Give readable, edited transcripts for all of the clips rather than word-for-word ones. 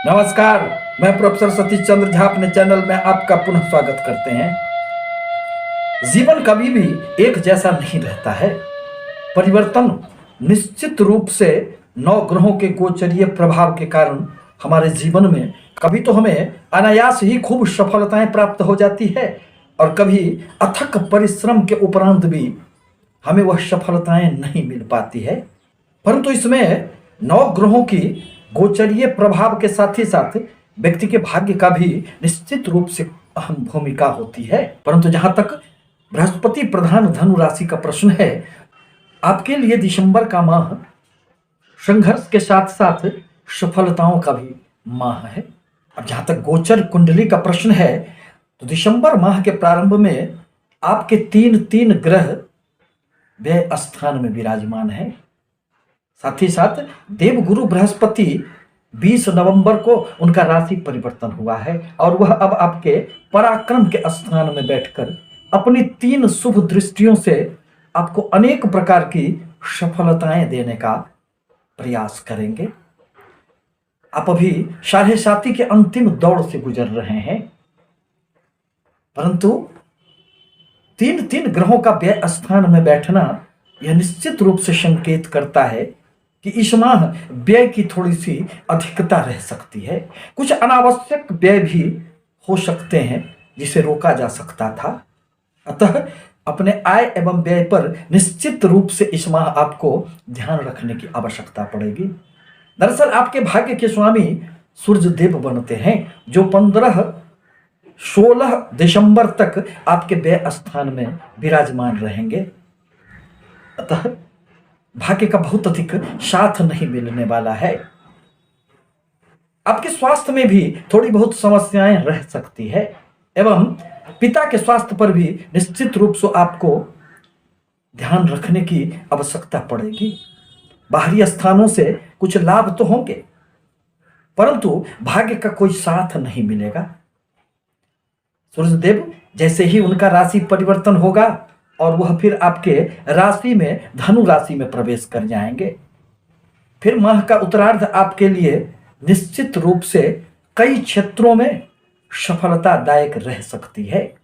नमस्कार। मैं प्रोफेसर सतीश चंद्र झा अपने चैनल में आपका पुनः स्वागत करते हैं। जीवन कभी भी एक जैसा नहीं रहता है। परिवर्तन निश्चित रूप से नौ ग्रहों के गोचरीय प्रभाव के कारण हमारे जीवन में कभी तो हमें अनायास ही खूब सफलताएं प्राप्त हो जाती है और कभी अथक परिश्रम के उपरांत भी हमें वह सफलताएं नहीं मिल पाती है। परंतु इसमें नौ ग्रहों की गोचरीय प्रभाव के साथ ही साथ व्यक्ति के भाग्य का भी निश्चित रूप से अहम भूमिका होती है। परंतु जहां तक बृहस्पति प्रधान धनु राशि का प्रश्न है, आपके लिए दिसंबर का माह संघर्ष के साथ साथ सफलताओं का भी माह है। अब जहां तक गोचर कुंडली का प्रश्न है, तो दिसंबर माह के प्रारंभ में आपके तीन तीन ग्रह व्यय स्थान में विराजमान है। साथ ही साथ देवगुरु बृहस्पति 20 नवंबर को उनका राशि परिवर्तन हुआ है और वह अब आपके पराक्रम के स्थान में बैठकर अपनी तीन शुभ दृष्टियों से आपको अनेक प्रकार की सफलताएं देने का प्रयास करेंगे। आप अभी साढ़े साती के अंतिम दौर से गुजर रहे हैं, परंतु तीन तीन ग्रहों का व्यय स्थान में बैठना यह निश्चित रूप से संकेत करता है कि इस माह व्यय की थोड़ी सी अधिकता रह सकती है। कुछ अनावश्यक व्यय भी हो सकते हैं जिसे रोका जा सकता था। अतः अपने आय एवं व्यय पर निश्चित रूप से इस माह आपको ध्यान रखने की आवश्यकता पड़ेगी। दरअसल आपके भाग्य के स्वामी सूर्य देव बनते हैं, जो 15-16 दिसंबर तक आपके व्यय स्थान में विराजमान रहेंगे। अतः भाग्य का बहुत अधिक साथ नहीं मिलने वाला है। आपके स्वास्थ्य में भी थोड़ी बहुत समस्याएं रह सकती है एवं पिता के स्वास्थ्य पर भी निश्चित रूप से आपको ध्यान रखने की आवश्यकता पड़ेगी। बाहरी स्थानों से कुछ लाभ तो होंगे, परंतु भाग्य का कोई साथ नहीं मिलेगा। सूर्यदेव जैसे ही उनका राशि परिवर्तन होगा और वह फिर आपके राशि में धनु राशि में प्रवेश कर जाएंगे, फिर माह का उत्तरार्ध आपके लिए निश्चित रूप से कई क्षेत्रों में सफलतादायक रह सकती है।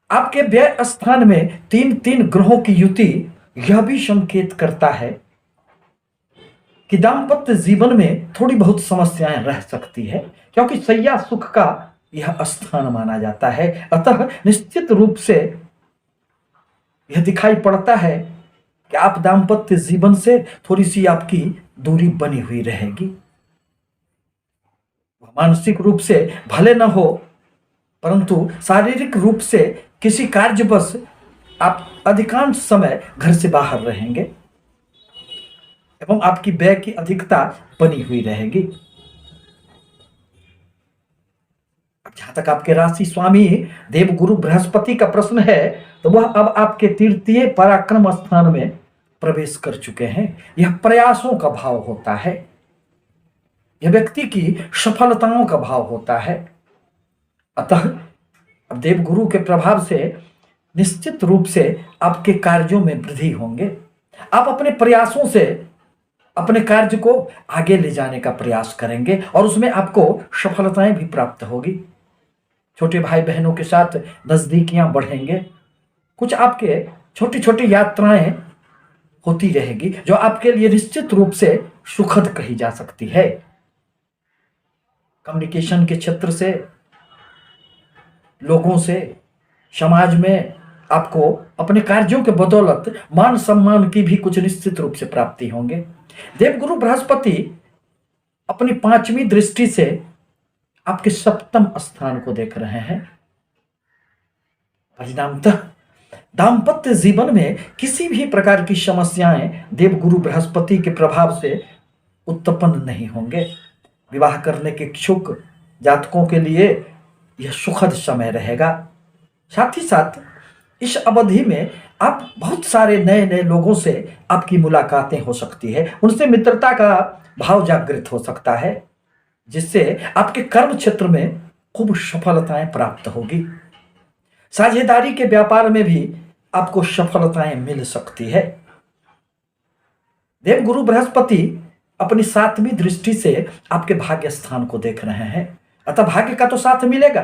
आपके व्यय स्थान में तीन तीन ग्रहों की युति यह भी संकेत करता है कि दाम्पत्य जीवन में थोड़ी बहुत समस्याएं रह सकती है, क्योंकि शैया सुख का यह स्थान माना जाता है। अतः निश्चित रूप से यह दिखाई पड़ता है कि आप दाम्पत्य जीवन से थोड़ी सी आपकी दूरी बनी हुई रहेगी। मानसिक रूप से भले न हो, परंतु शारीरिक रूप से किसी कार्यवश आप अधिकांश समय घर से बाहर रहेंगे एवं आपकी व्यय की अधिकता बनी हुई रहेगी। जहां तक आपके राशि स्वामी देवगुरु बृहस्पति का प्रश्न है, तो वह अब आपके तृतीय पराक्रम स्थान में प्रवेश कर चुके हैं। यह प्रयासों का भाव होता है, यह व्यक्ति की सफलताओं का भाव होता है। अतः अब देवगुरु के प्रभाव से निश्चित रूप से आपके कार्यों में वृद्धि होंगे। आप अपने प्रयासों से अपने कार्य को आगे ले जाने का प्रयास करेंगे और उसमें आपको सफलताएं भी प्राप्त होगी। छोटे भाई बहनों के साथ नजदीकियां बढ़ेंगे। कुछ आपके छोटी छोटी यात्राएं होती रहेगी जो आपके लिए निश्चित रूप से सुखद कही जा सकती है। कम्युनिकेशन के क्षेत्र से, लोगों से, समाज में आपको अपने कार्यों के बदौलत मान सम्मान की भी कुछ निश्चित रूप से प्राप्ति होंगे। देवगुरु बृहस्पति अपनी 5वीं दृष्टि से आपके 7वें स्थान को देख रहे हैं। परिणामतः दाम्पत्य जीवन में किसी भी प्रकार की समस्याएं देवगुरु बृहस्पति के प्रभाव से उत्पन्न नहीं होंगे। विवाह करने के इच्छुक जातकों के लिए यह सुखद समय रहेगा। साथ ही साथ इस अवधि में आप बहुत सारे नए नए लोगों से आपकी मुलाकातें हो सकती है, उनसे मित्रता का भाव जागृत हो सकता है, जिससे आपके कर्म क्षेत्र में खूब सफलताएं प्राप्त होगी। साझेदारी के व्यापार में भी आपको सफलताएं मिल सकती है। देवगुरु बृहस्पति अपनी सातवीं दृष्टि से आपके भाग्य स्थान को देख रहे हैं, अतः भाग्य का तो साथ मिलेगा।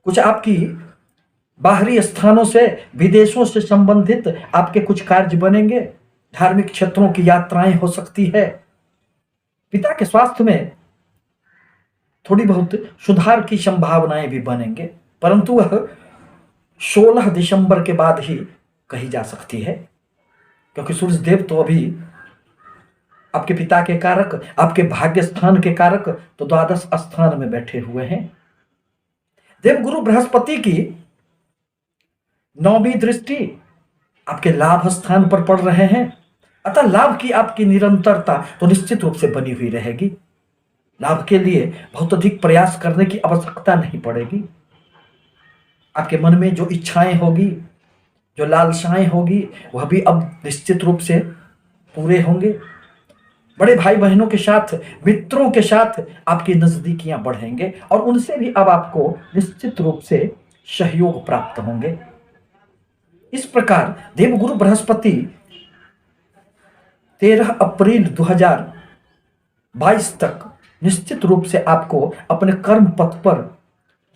कुछ आपकी बाहरी स्थानों से, विदेशों से संबंधित आपके कुछ कार्य बनेंगे, धार्मिक क्षेत्रों की यात्राएं हो सकती है, पिता के स्वास्थ्य में थोड़ी बहुत सुधार की संभावनाएं भी बनेंगे, परंतु वह 16 दिसंबर के बाद ही कही जा सकती है, क्योंकि सूर्य देव तो अभी आपके पिता के कारक, आपके भाग्य स्थान के कारक तो द्वादश स्थान में बैठे हुए हैं। देवगुरु बृहस्पति की 9वीं दृष्टि आपके लाभ स्थान पर पड़ रहे हैं, अतः लाभ की आपकी निरंतरता तो निश्चित रूप से बनी हुई रहेगी। लाभ के लिए बहुत अधिक प्रयास करने की आवश्यकता नहीं पड़ेगी। आपके मन में जो इच्छाएं होगी, जो लालसाएं होगी, वह भी अब निश्चित रूप से पूरे होंगे। बड़े भाई बहनों के साथ, मित्रों के साथ आपकी नजदीकियां बढ़ेंगे और उनसे भी अब आपको निश्चित रूप से सहयोग प्राप्त होंगे। इस प्रकार देवगुरु बृहस्पति 13 अप्रैल 2022 तक निश्चित रूप से आपको अपने कर्म पथ पर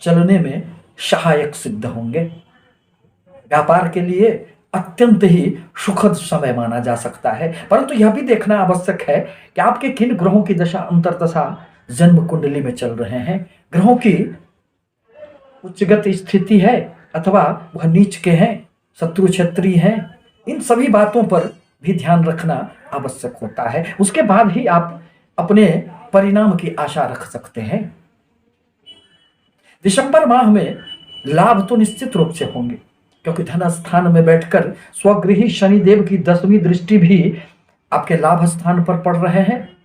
चलने में सहायक सिद्ध होंगे। व्यापार के लिए अत्यंत ही सुखद समय माना जा सकता है, परंतु यह भी देखना आवश्यक है कि आपके किन ग्रहों की दशा अंतर्दशा जन्म कुंडली में चल रहे हैं। ग्रहों की उच्चगत स्थिति है अथवा वह नीच के हैं, शत्रु क्षेत्रीय हैं, इन सभी बातों पर भी ध्यान रखना आवश्यक होता है। उसके बाद ही आप अपने परिणाम की आशा रख सकते हैं। दिसंबर माह में लाभ तो निश्चित रूप से होंगे, क्योंकि धन स्थान में बैठकर स्वगृही शनिदेव की 10वीं दृष्टि भी आपके लाभ स्थान पर पड़ रहे हैं।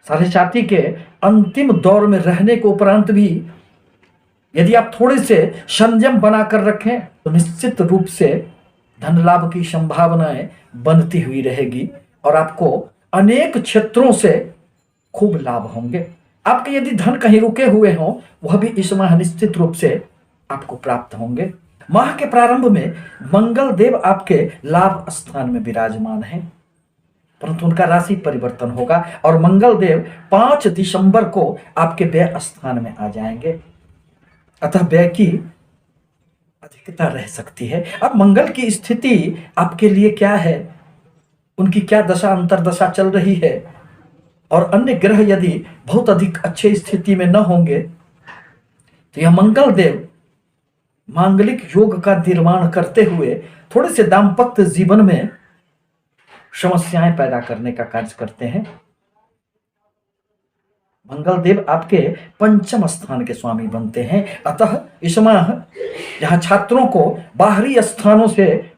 साढ़े के अंतिम दौर में रहने के उपरांत भी यदि आप थोड़े से संयम बनाकर रखें तो निश्चित रूप से धन लाभ की संभावनाएं बनती हुई रहेगी और आपको अनेक क्षेत्रों से खूब लाभ होंगे। आपके यदि धन कहीं रुके हुए हों, वह भी इस माह निश्चित रूप से आपको प्राप्त होंगे। माह के प्रारंभ में मंगल देव आपके लाभ स्थान में विराजमान हैं, परंतु उनका राशि परिवर्तन होगा और मंगल देव 5 दिसंबर को आपके व्यय स्थान में आ जाएंगे, अतः व्यय की अधिकता रह सकती है। अब मंगल की स्थिति आपके लिए क्या है, उनकी क्या दशा अंतर्दशा चल रही है, और अन्य ग्रह यदि बहुत अधिक अच्छे स्थिति में न होंगे तो यह मंगल देव मांगलिक योग का निर्माण करते हुए थोड़े से दाम्पत्य जीवन में समस्याएं पैदा करने का कार्य करते हैं। मंगल देव आपके पंचम स्थान के स्वामी बनते हैं, अतः इस माह जहां छात्रों को बाहरी स्थानों से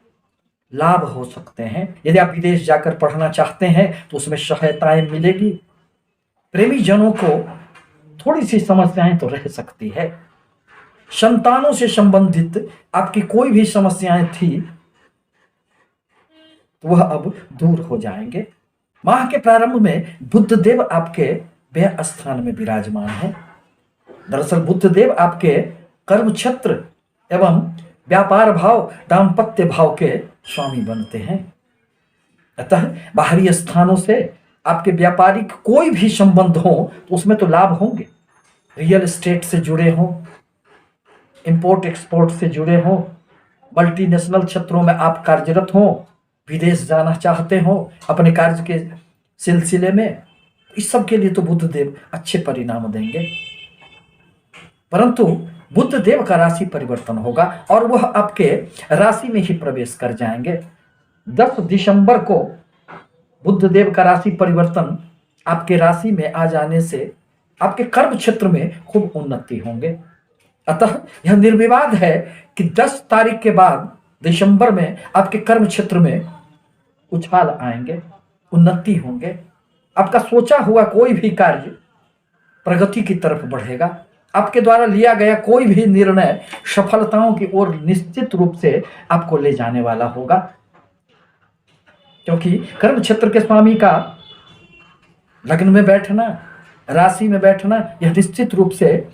लाभ हो सकते हैं, यदि आप विदेश जाकर पढ़ना चाहते हैं तो उसमें सहायताएं मिलेगी। प्रेमी जनों को थोड़ी सी समस्याएं तो रह सकती है। संतानों से संबंधित आपकी कोई भी समस्याएं थी तो वह अब दूर हो जाएंगे। माह के प्रारंभ में बुध देव आपके व्यय स्थान में विराजमान है। दरअसल बुध देव आपके कर्म क्षेत्र एवं व्यापार भाव, दाम्पत्य भाव के स्वामी बनते हैं, अतः बाहरी स्थानों से आपके व्यापारिक कोई भी संबंध हो तो उसमें तो लाभ होंगे। रियल एस्टेट से जुड़े हों, इंपोर्ट एक्सपोर्ट से जुड़े हों, मल्टीनेशनल क्षेत्रों में आप कार्यरत हों, विदेश जाना चाहते हो अपने कार्य के सिलसिले में, इस सब के लिए तो बुध देव अच्छे परिणाम देंगे। परंतु बुध देव का राशि परिवर्तन होगा और वह आपके राशि में ही प्रवेश कर जाएंगे। 10 दिसंबर को बुध देव का राशि परिवर्तन आपके राशि में आ जाने से आपके कर्म क्षेत्र में खूब उन्नति होंगे। अतः यह निर्विवाद है कि 10 तारीख के बाद दिसंबर में आपके कर्म क्षेत्र में उछाल आएंगे, उन्नति होंगे। आपका सोचा हुआ कोई भी कार्य प्रगति की तरफ बढ़ेगा। आपके द्वारा लिया गया कोई भी निर्णय सफलताओं की ओर निश्चित रूप से आपको ले जाने वाला होगा, क्योंकि कर्म क्षेत्र के स्वामी का लग्न में बैठना, राशि में बैठना, यह निश्चित रूप से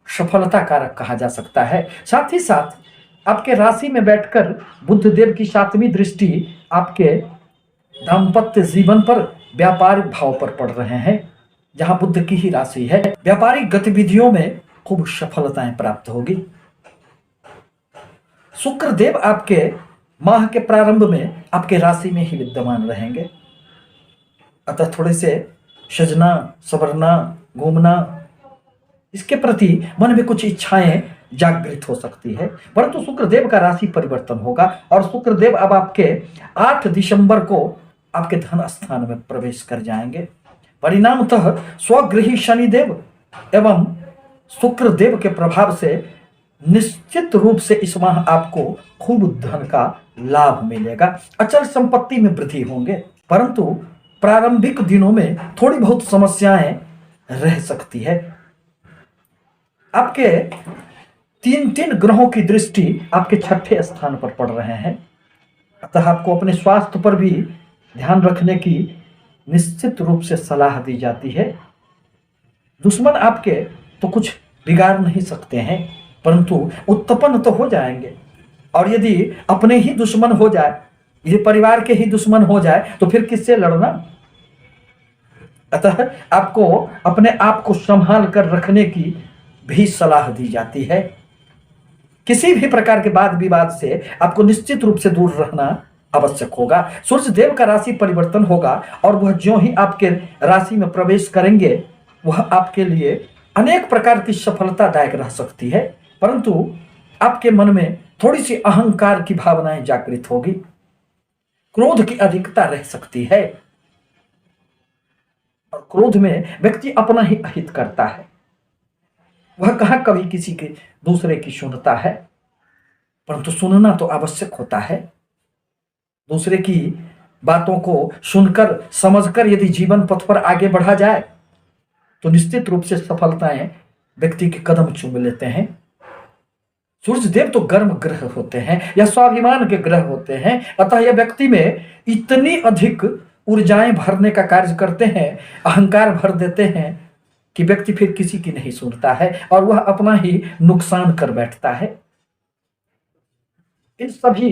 सफलता कारक कहा जा सकता है। साथ ही साथ आपके राशि में बैठकर बुध देव की 7वीं दृष्टि आपके दाम्पत्य जीवन पर व्यापारिक भाव पर पड़ रहे हैं, जहां बुध की ही राशि है। व्यापारिक गतिविधियों में खूब सफलताएं प्राप्त होगी। शुक्र देव आपके माह के प्रारंभ में आपके राशि में ही विद्यमान रहेंगे, अतः थोड़े से सजना, सवरना, घूमना, इसके प्रति मन में कुछ इच्छाएं जागृत हो सकती है। परंतु शुक्रदेव का राशि परिवर्तन होगा और शुक्रदेव अब आपके 8 दिसंबर को आपके धन स्थान में प्रवेश कर जाएंगे। परिणामतः स्वगृही शनिदेव एवं शुक्रदेव के प्रभाव से निश्चित रूप से इस माह आपको खूब धन का लाभ मिलेगा। अचल संपत्ति में वृद्धि होंगे, परंतु प्रारंभिक दिनों में थोड़ी बहुत समस्याएं रह सकती है। आपके 3 ग्रहों की दृष्टि आपके 6ठे स्थान पर पड़ रहे हैं, अतः आपको अपने स्वास्थ्य पर भी ध्यान रखने की निश्चित रूप से सलाह दी जाती है। दुश्मन आपके तो कुछ बिगाड़ नहीं सकते हैं, परंतु उत्पन्न तो हो जाएंगे, और यदि अपने ही दुश्मन हो जाए, ये परिवार के ही दुश्मन हो जाए, तो फिर किससे लड़ना। अतः आपको अपने आप को संभाल कर रखने की भी सलाह दी जाती है। किसी भी प्रकार के वाद विवाद से आपको निश्चित रूप से दूर रहना आवश्यक होगा। सूर्य देव का राशि परिवर्तन होगा और वह ज्यों ही आपके राशि में प्रवेश करेंगे, वह आपके लिए अनेक प्रकार की सफलतादायक रह सकती है, परंतु आपके मन में थोड़ी सी अहंकार की भावनाएं जागृत होगी, क्रोध की अधिकता रह सकती है, और क्रोध में व्यक्ति अपना ही अहित करता है। वह कहाँ कभी किसी के दूसरे की सुनता है, परंतु सुनना तो आवश्यक होता है। दूसरे की बातों को सुनकर समझकर यदि जीवन पथ पर आगे बढ़ा जाए तो निश्चित रूप से सफलताएं व्यक्ति के कदम चूम लेते हैं। सूर्य देव तो गर्म ग्रह होते हैं या स्वाभिमान के ग्रह होते हैं, अतः यह व्यक्ति में इतनी अधिक ऊर्जाएं भरने का कार्य करते हैं, अहंकार भर देते हैं कि व्यक्ति फिर किसी की नहीं सुनता है और वह अपना ही नुकसान कर बैठता है। इन सभी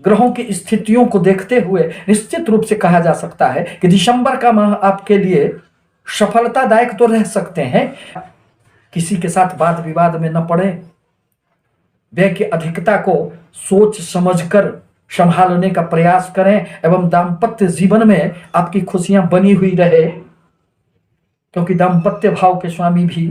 ग्रहों की स्थितियों को देखते हुए निश्चित रूप से कहा जा सकता है कि दिसंबर का माह आपके लिए सफलतादायक तो रह सकते हैं। किसी के साथ वाद विवाद में न पड़े, व्यय की अधिकता को सोच समझकर संभालने का प्रयास करें एवं दाम्पत्य जीवन में आपकी खुशियां बनी हुई रहे, क्योंकि दाम्पत्य भाव के स्वामी भी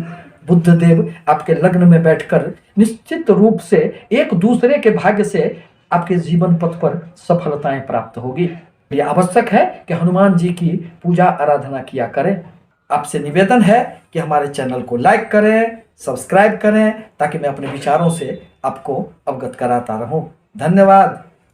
बुध देव आपके लग्न में बैठकर निश्चित रूप से एक दूसरे के भाग्य से आपके जीवन पथ पर सफलताएं प्राप्त होगी। यह आवश्यक है कि हनुमान जी की पूजा आराधना किया करें। आपसे निवेदन है कि हमारे चैनल को लाइक करें, सब्सक्राइब करें, ताकि मैं अपने विचारों से आपको अवगत कराता रहूं। धन्यवाद।